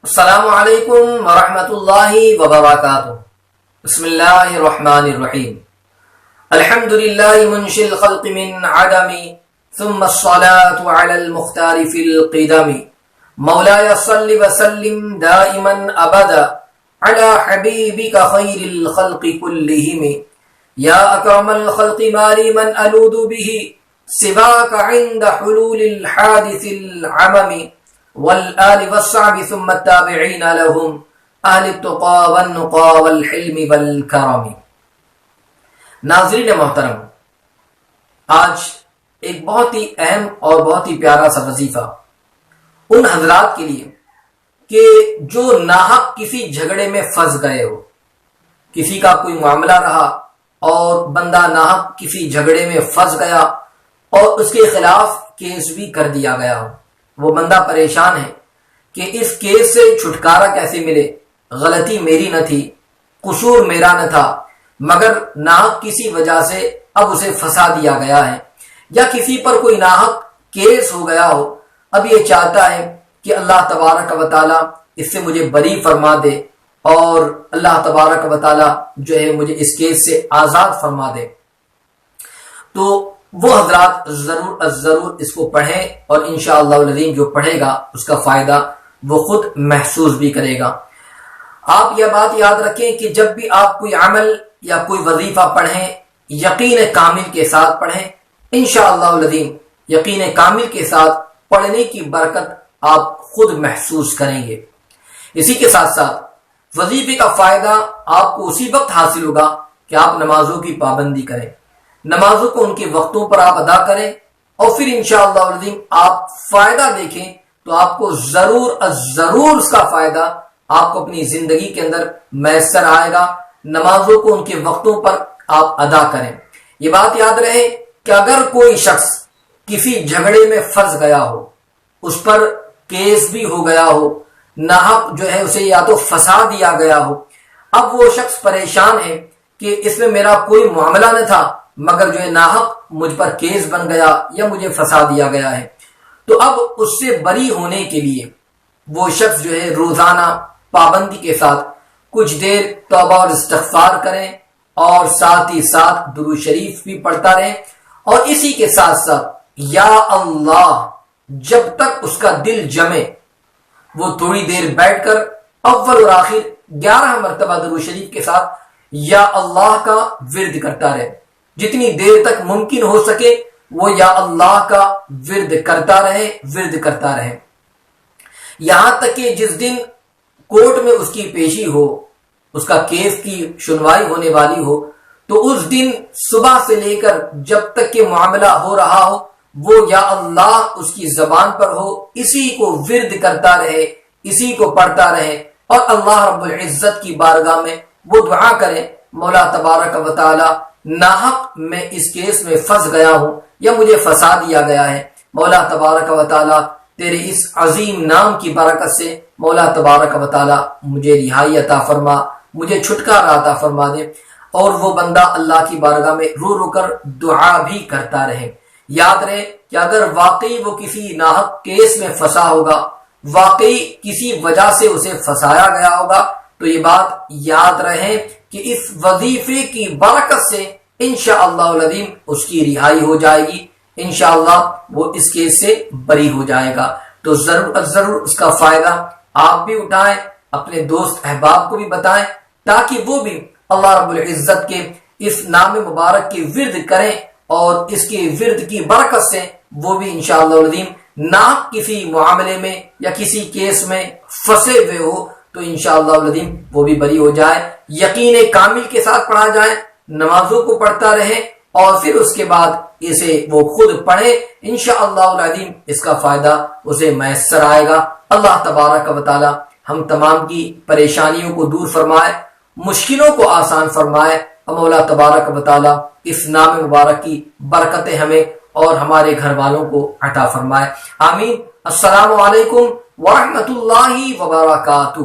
السلام علیکم ورحمۃ اللہ وبرکاتہ۔ بسم اللہ الرحمن الرحیم۔ الحمد للہ منشی الخلق من عدم ثم الصلاة علی المختار فی القدم۔ مولاي صل وسلم دائما ابدا علی حبیبک خیر الخلق كلهم۔ یا اکرم الخلق ما لی من الود به سواک عند حلول الحادث العمم۔ والآل والصحب ثم التابعین لهم اہل التقى والنقى والحلم والکرم۔ ناظرین محترم، آج ایک بہت ہی اہم اور بہت ہی پیارا سا وظیفہ ان حضرات کے لیے کہ جو ناحق کسی جھگڑے میں پھنس گئے ہو، کسی کا کوئی معاملہ رہا اور بندہ ناحق کسی جھگڑے میں پھنس گیا اور اس کے خلاف کیس بھی کر دیا گیا ہو، وہ بندہ پریشان ہے کہ اس کیس سے چھٹکارا کیسے ملے، غلطی میری نہ تھی، قصور میرا نہ تھا، مگر ناحق کسی وجہ سے اب اسے پھنسا دیا گیا ہے، یا کسی پر کوئی ناحق کیس ہو گیا ہو، اب یہ چاہتا ہے کہ اللہ تبارک و تعالی اس سے مجھے بری فرما دے اور اللہ تبارک و تعالی جو ہے مجھے اس کیس سے آزاد فرما دے، تو وہ حضرات ضرور اس کو پڑھیں اور انشاءاللہ العظیم جو پڑھے گا اس کا فائدہ وہ خود محسوس بھی کرے گا۔ آپ یہ بات یاد رکھیں کہ جب بھی آپ کوئی عمل یا کوئی وظیفہ پڑھیں، یقین کامل کے ساتھ پڑھیں، انشاءاللہ العظیم یقین کامل کے ساتھ پڑھنے کی برکت آپ خود محسوس کریں گے۔ اسی کے ساتھ ساتھ وظیفے کا فائدہ آپ کو اسی وقت حاصل ہوگا کہ آپ نمازوں کی پابندی کریں، نمازوں کو ان کے وقتوں پر آپ ادا کریں، اور پھر انشاءاللہ العظیم آپ فائدہ دیکھیں تو آپ کو ضرور اس کا فائدہ آپ کو اپنی زندگی کے اندر میسر آئے گا۔ نمازوں کو ان کے وقتوں پر آپ ادا کریں۔ یہ بات یاد رہے کہ اگر کوئی شخص کسی جھگڑے میں پھنس گیا ہو، اس پر کیس بھی ہو گیا ہو، ناحق جو ہے اسے یا تو پھنسا دیا گیا ہو، اب وہ شخص پریشان ہے کہ اس میں میرا کوئی معاملہ نہ تھا مگر جو ہے ناحق مجھ پر کیس بن گیا یا مجھے پھنسا دیا گیا ہے، تو اب اس سے بری ہونے کے لیے وہ شخص جو ہے روزانہ پابندی کے ساتھ کچھ دیر توبہ اور استغفار کریں اور ساتھ ہی ساتھ درود شریف بھی پڑھتا رہے، اور اسی کے ساتھ ساتھ یا اللہ جب تک اس کا دل جمے وہ تھوڑی دیر بیٹھ کر اول اور آخر 11 مرتبہ درود شریف کے ساتھ یا اللہ کا ورد کرتا رہے، جتنی دیر تک ممکن ہو سکے وہ یا اللہ کا ورد کرتا رہے، یہاں تک کہ جس دن کورٹ میں اس کی پیشی ہو، اس کا کیس کی سنوائی ہونے والی ہو، تو اس دن صبح سے لے کر جب تک کہ معاملہ ہو رہا ہو وہ یا اللہ اس کی زبان پر ہو، اسی کو ورد کرتا رہے، اسی کو پڑھتا رہے، اور اللہ رب العزت کی بارگاہ میں وہ دعا کرے، مولا تبارک و تعالی ناحق میں اس کیس میں پھنس گیا ہوں یا مجھے پھنسا دیا گیا ہے، مولا تبارک و تعالی تیرے اس عظیم نام کی برکت سے مولا تبارک و تعالی مجھے رہائی عطا فرما، مجھے چھٹکارا عطا فرما دے، اور وہ بندہ اللہ کی بارگاہ میں رو رو کر دعا بھی کرتا رہے۔ یاد رہے کہ اگر واقعی وہ کسی ناحق کیس میں پھنسا ہوگا، واقعی کسی وجہ سے اسے پھنسایا گیا ہوگا، تو یہ بات یاد رہے کہ اس وظیفے کی برکت سے انشاءاللہ العظیم اس کی رہائی ہو جائے گی، انشاءاللہ وہ اس کیس سے بری ہو جائے گا۔ تو ضرور اس کا فائدہ آپ بھی اٹھائیں، اپنے دوست احباب کو بھی بتائیں، تاکہ وہ بھی اللہ رب العزت کے اس نام مبارک کی ورد کریں، اور اس کے ورد کی برکت سے وہ بھی انشاءاللہ العظیم نہ کسی معاملے میں یا کسی کیس میں پھنسے ہوئے ہو تو انشاءاللہ العظیم وہ بھی بری ہو جائے۔ یقین کامل کے ساتھ پڑھا جائے، نمازوں کو پڑھتا رہے، اور پھر اس کے بعد اسے وہ خود پڑھے، انشاءاللہ العظیم اس کا فائدہ اسے میسر آئے گا۔ اللہ تبارک و تعالی ہم تمام کی پریشانیوں کو دور فرمائے، مشکلوں کو آسان فرمائے، اور مولا تبارک و تعالی اس نام مبارک کی برکتیں ہمیں اور ہمارے گھر والوں کو عطا فرمائے، آمین۔ السلام علیکم ورحمۃ اللہ وبرکاتہ۔